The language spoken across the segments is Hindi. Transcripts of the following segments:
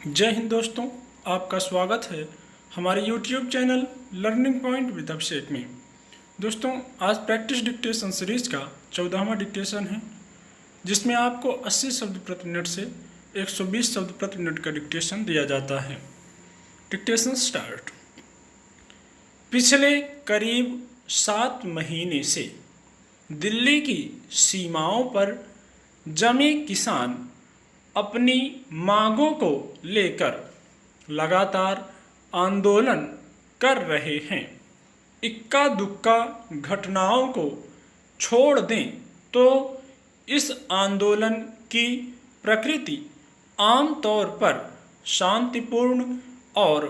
जय हिंद दोस्तों, आपका स्वागत है हमारे YouTube channel learning point with Abhishek में। दोस्तों, आज प्रैक्टिस डिक्टेशन सीरीज का 14वां डिक्टेशन है, जिसमें आपको 80 शब्द प्रति मिनट से 120 शब्द प्रति मिनट का डिक्टेशन दिया जाता है। Dictation start. पिछले करीब 7 महीने से दिल्ली की सीमाओं पर जमे किसान अपनी मांगों को लेकर लगातार आंदोलन कर रहे हैं। इक्का दुक्का घटनाओं को छोड़ दें तो इस आंदोलन की प्रकृति आमतौर पर शांतिपूर्ण और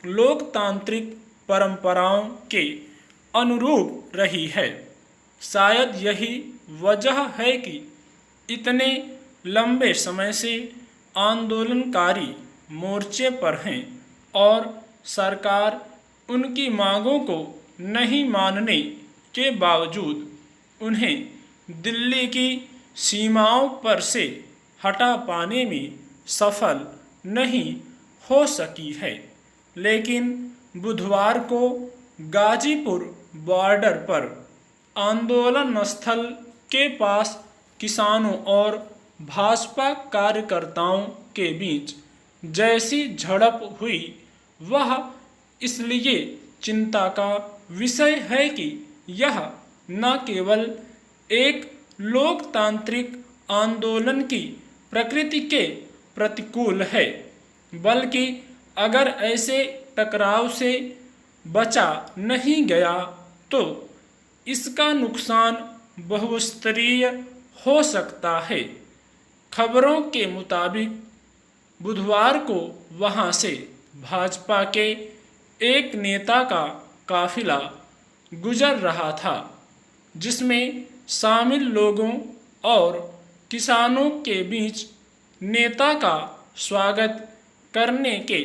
लोकतांत्रिक परंपराओं के अनुरूप रही है। शायद यही वजह है कि इतने लंबे समय से आंदोलनकारी मोर्चे पर हैं और सरकार उनकी मांगों को नहीं मानने के बावजूद उन्हें दिल्ली की सीमाओं पर से हटा पाने में सफल नहीं हो सकी है। लेकिन बुधवार को गाजीपुर बॉर्डर पर आंदोलन स्थल के पास किसानों और भाजपा कार्यकर्ताओं के बीच जैसी झड़प हुई, वह इसलिए चिंता का विषय है कि यह न केवल एक लोकतांत्रिक आंदोलन की प्रकृति के प्रतिकूल है, बल्कि अगर ऐसे टकराव से बचा नहीं गया तो इसका नुकसान बहुस्तरीय हो सकता है। खबरों के मुताबिक बुधवार को वहां से भाजपा के एक नेता का काफिला गुजर रहा था, जिसमें शामिल लोगों और किसानों के बीच नेता का स्वागत करने के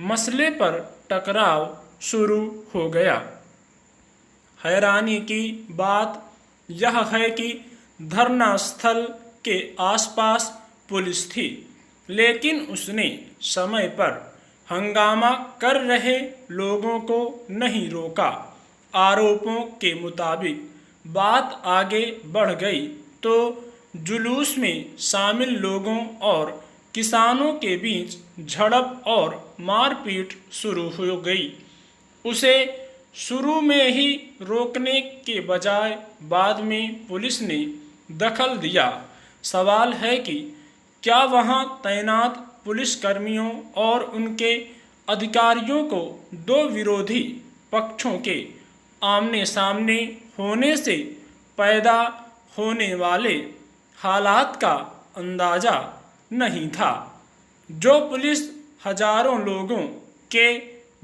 मसले पर टकराव शुरू हो गया। हैरानी की बात यह है कि धरना स्थल के आसपास पुलिस थी, लेकिन उसने समय पर हंगामा कर रहे लोगों को नहीं रोका। आरोपों के मुताबिक बात आगे बढ़ गई तो जुलूस में शामिल लोगों और किसानों के बीच झड़प और मारपीट शुरू हो गई। उसे शुरू में ही रोकने के बजाय बाद में पुलिस ने दखल दिया। सवाल है कि क्या वहां तैनात पुलिसकर्मियों और उनके अधिकारियों को दो विरोधी पक्षों के आमने सामने होने से पैदा होने वाले हालात का अंदाजा नहीं था, जो पुलिस हजारों लोगों के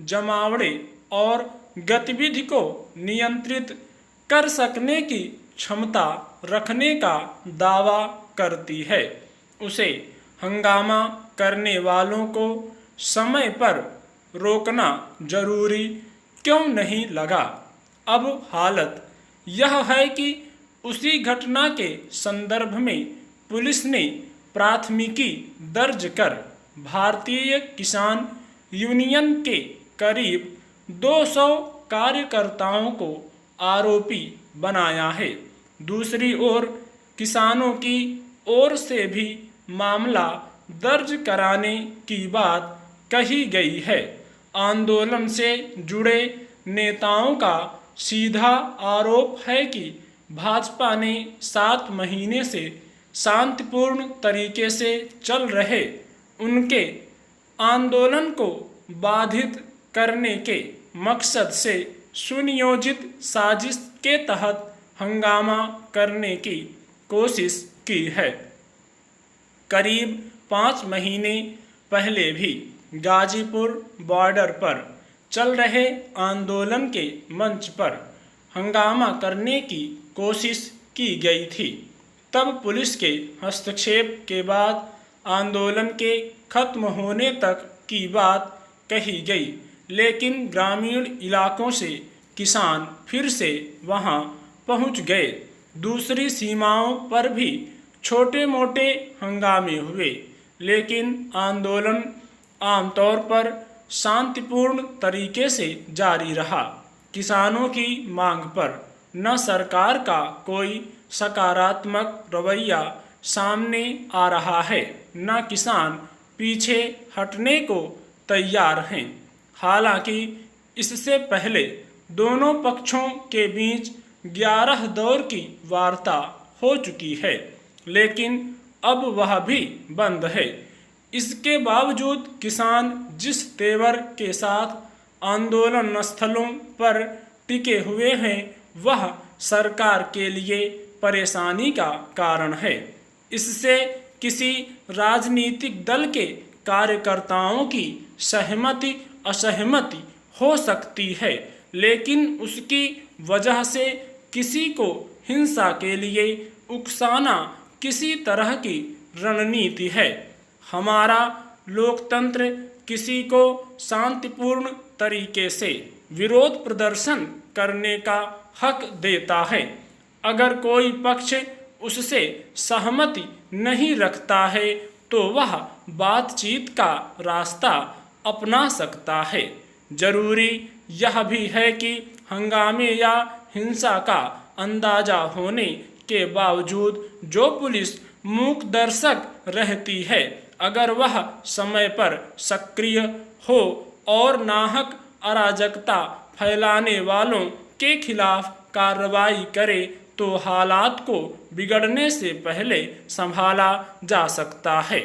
जमावड़े और गतिविधि को नियंत्रित कर सकने की क्षमता रखने का दावा करती है। उसे हंगामा करने वालों को समय पर रोकना जरूरी क्यों नहीं लगा? अब हालत यह है कि उसी घटना के संदर्भ में पुलिस ने प्राथमिकी दर्ज कर भारतीय किसान यूनियन के करीब 200 कार्यकर्ताओं को आरोपी बनाया है। दूसरी ओर किसानों की ओर से भी मामला दर्ज कराने की बात कही गई है। आंदोलन से जुड़े नेताओं का सीधा आरोप है कि भाजपा ने 7 महीने से शांतिपूर्ण तरीके से चल रहे उनके आंदोलन को बाधित करने के मकसद से सुनियोजित साजिश के तहत हंगामा करने की कोशिश की है। करीब 5 महीने पहले भी गाजीपुर बॉर्डर पर चल रहे आंदोलन के मंच पर हंगामा करने की कोशिश की गई थी। तब पुलिस के हस्तक्षेप के बाद आंदोलन के खत्म होने तक की बात कही गई, लेकिन ग्रामीण इलाकों से किसान फिर से वहां पहुंच गए। दूसरी सीमाओं पर भी छोटे मोटे हंगामे हुए, लेकिन आंदोलन आमतौर पर शांतिपूर्ण तरीके से जारी रहा। किसानों की मांग पर न सरकार का कोई सकारात्मक रवैया सामने आ रहा है, न किसान पीछे हटने को तैयार हैं। हालांकि इससे पहले दोनों पक्षों के बीच 11 दौर की वार्ता हो चुकी है, लेकिन अब वह भी बंद है। इसके बावजूद किसान जिस तेवर के साथ आंदोलन स्थलों पर टिके हुए हैं, वह सरकार के लिए परेशानी का कारण है। इससे किसी राजनीतिक दल के कार्यकर्ताओं की सहमति असहमति हो सकती है, लेकिन उसकी वजह से किसी को हिंसा के लिए उकसाना किसी तरह की रणनीति है। हमारा लोकतंत्र किसी को शांतिपूर्ण तरीके से विरोध प्रदर्शन करने का हक देता है। अगर कोई पक्ष उससे सहमति नहीं रखता है तो वह बातचीत का रास्ता अपना सकता है। जरूरी यह भी है कि हंगामे या हिंसा का अंदाजा होने के बावजूद जो पुलिस मूक दर्शक रहती है, अगर वह समय पर सक्रिय हो और नाहक अराजकता फैलाने वालों के खिलाफ कार्रवाई करे तो हालात को बिगड़ने से पहले संभाला जा सकता है।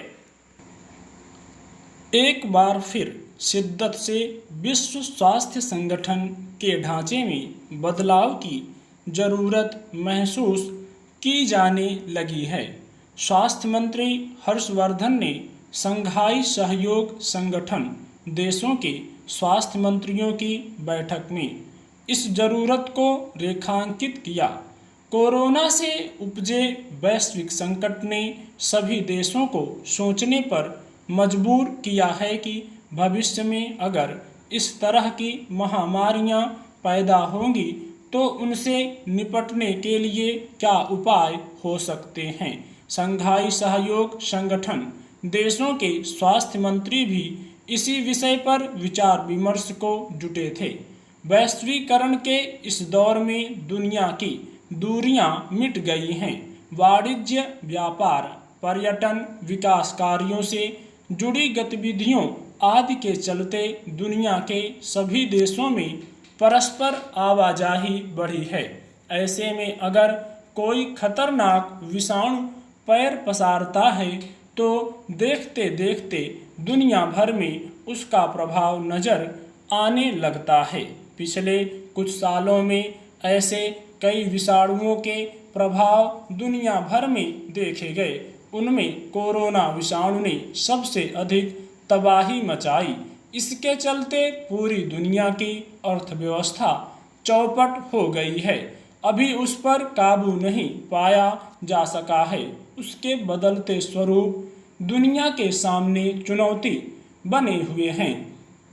एक बार फिर शिद्दत से विश्व स्वास्थ्य संगठन के ढांचे में बदलाव की जरूरत महसूस की जाने लगी है। स्वास्थ्य मंत्री हर्षवर्धन ने शंघाई सहयोग संगठन देशों के स्वास्थ्य मंत्रियों की बैठक में इस जरूरत को रेखांकित किया। कोरोना से उपजे वैश्विक संकट ने सभी देशों को सोचने पर मजबूर किया है कि भविष्य में अगर इस तरह की महामारियां पैदा होंगी तो उनसे निपटने के लिए क्या उपाय हो सकते हैं। शंघाई सहयोग संगठन देशों के स्वास्थ्य मंत्री भी इसी विषय पर विचार विमर्श को जुटे थे। वैश्वीकरण के इस दौर में दुनिया की दूरियां मिट गई हैं। वाणिज्य, व्यापार, पर्यटन, विकास कार्यों से जुड़ी गतिविधियों आदि के चलते दुनिया के सभी देशों में परस्पर आवाजाही बढ़ी है। ऐसे में अगर कोई खतरनाक विषाणु पैर पसारता है तो देखते देखते दुनिया भर में उसका प्रभाव नजर आने लगता है। पिछले कुछ सालों में ऐसे कई विषाणुओं के प्रभाव दुनिया भर में देखे गए। उनमें कोरोना विषाणु ने सबसे अधिक तबाही मचाई। इसके चलते पूरी दुनिया की अर्थव्यवस्था चौपट हो गई है। अभी उस पर काबू नहीं पाया जा सका है। उसके बदलते स्वरूप दुनिया के सामने चुनौती बने हुए हैं।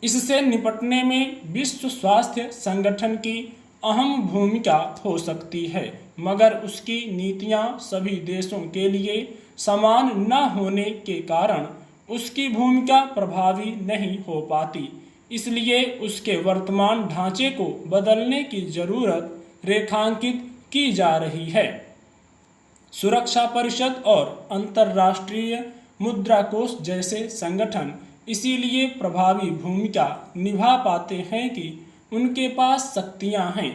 इससे निपटने में विश्व स्वास्थ्य संगठन की अहम भूमिका हो सकती है, मगर उसकी नीतियां सभी देशों के लिए समान न होने के कारण उसकी भूमिका प्रभावी नहीं हो पाती। इसलिए उसके वर्तमान ढांचे को बदलने की जरूरत रेखांकित की जा रही है। सुरक्षा परिषद और अंतर्राष्ट्रीय मुद्रा कोष जैसे संगठन इसीलिए प्रभावी भूमिका निभा पाते हैं कि उनके पास शक्तियां हैं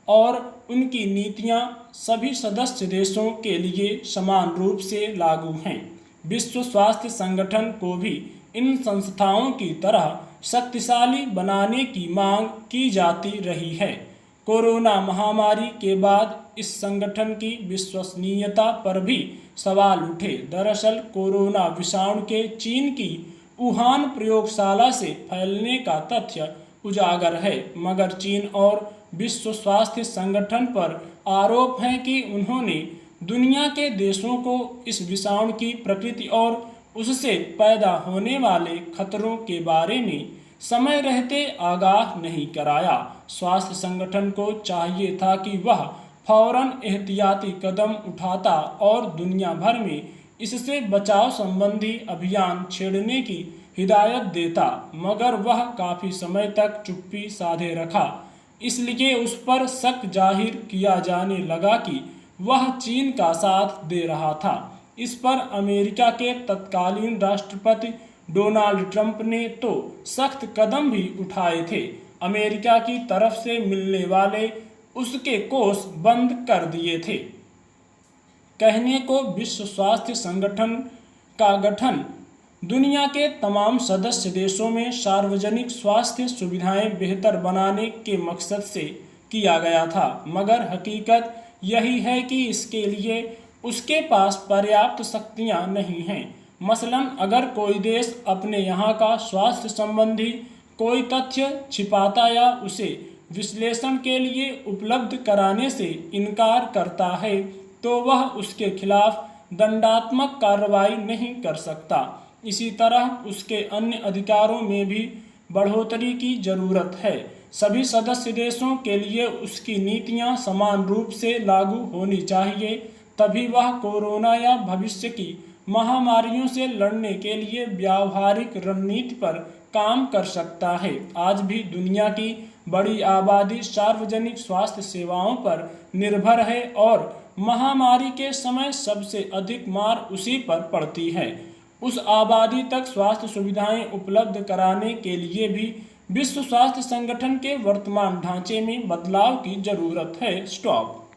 और उनकी नीतियां सभी सदस्य देशों के लिए समान रूप से लागू हैं। विश्व स्वास्थ्य संगठन को भी इन संस्थाओं की तरह शक्तिशाली बनाने की मांग की जाती रही है। कोरोना महामारी के बाद इस संगठन की विश्वसनीयता पर भी सवाल उठे। दरअसल कोरोना विषाणु के चीन की वुहान प्रयोगशाला से फैलने का तथ्य उजागर है, मगर चीन और विश्व स्वास्थ्य संगठन पर आरोप है कि उन्होंने दुनिया के देशों को इस विषाणु की प्रकृति और उससे पैदा होने वाले खतरों के बारे में समय रहते आगाह नहीं कराया। स्वास्थ्य संगठन को चाहिए था कि वह फौरन एहतियाती कदम उठाता और दुनिया भर में इससे बचाव संबंधी अभियान छेड़ने की हिदायत देता, मगर वह काफी समय तक चुप्पी साधे रखा। इसलिए उस पर शक जाहिर किया जाने लगा कि वह चीन का साथ दे रहा था। इस पर अमेरिका के तत्कालीन राष्ट्रपति डोनाल्ड ट्रंप ने तो सख्त कदम भी उठाए थे। अमेरिका की तरफ से मिलने वाले उसके कोष बंद कर दिए थे। कहने को विश्व स्वास्थ्य संगठन का गठन दुनिया के तमाम सदस्य देशों में सार्वजनिक स्वास्थ्य सुविधाएं बेहतर बनाने के मकसद से किया गया था, मगर हकीकत यही है कि इसके लिए उसके पास पर्याप्त शक्तियां नहीं हैं। मसलन अगर कोई देश अपने यहाँ का स्वास्थ्य संबंधी कोई तथ्य छिपाता या उसे विश्लेषण के लिए उपलब्ध कराने से इनकार करता है, तो वह उसके खिलाफ दंडात्मक कार्रवाई नहीं कर सकता। इसी तरह उसके अन्य अधिकारों में भी बढ़ोतरी की जरूरत है। सभी सदस्य देशों के लिए उसकी नीतियां समान रूप से लागू होनी चाहिए, तभी वह कोरोना या भविष्य की महामारियों से लड़ने के लिए व्यावहारिक रणनीति पर काम कर सकता है। आज भी दुनिया की बड़ी आबादी सार्वजनिक स्वास्थ्य सेवाओं पर निर्भर है और महामारी के समय सबसे अधिक मार उसी पर पड़ती है। उस आबादी तक स्वास्थ्य सुविधाएं उपलब्ध कराने के लिए भी विश्व स्वास्थ्य संगठन के वर्तमान ढांचे में बदलाव की जरूरत है। स्टॉप।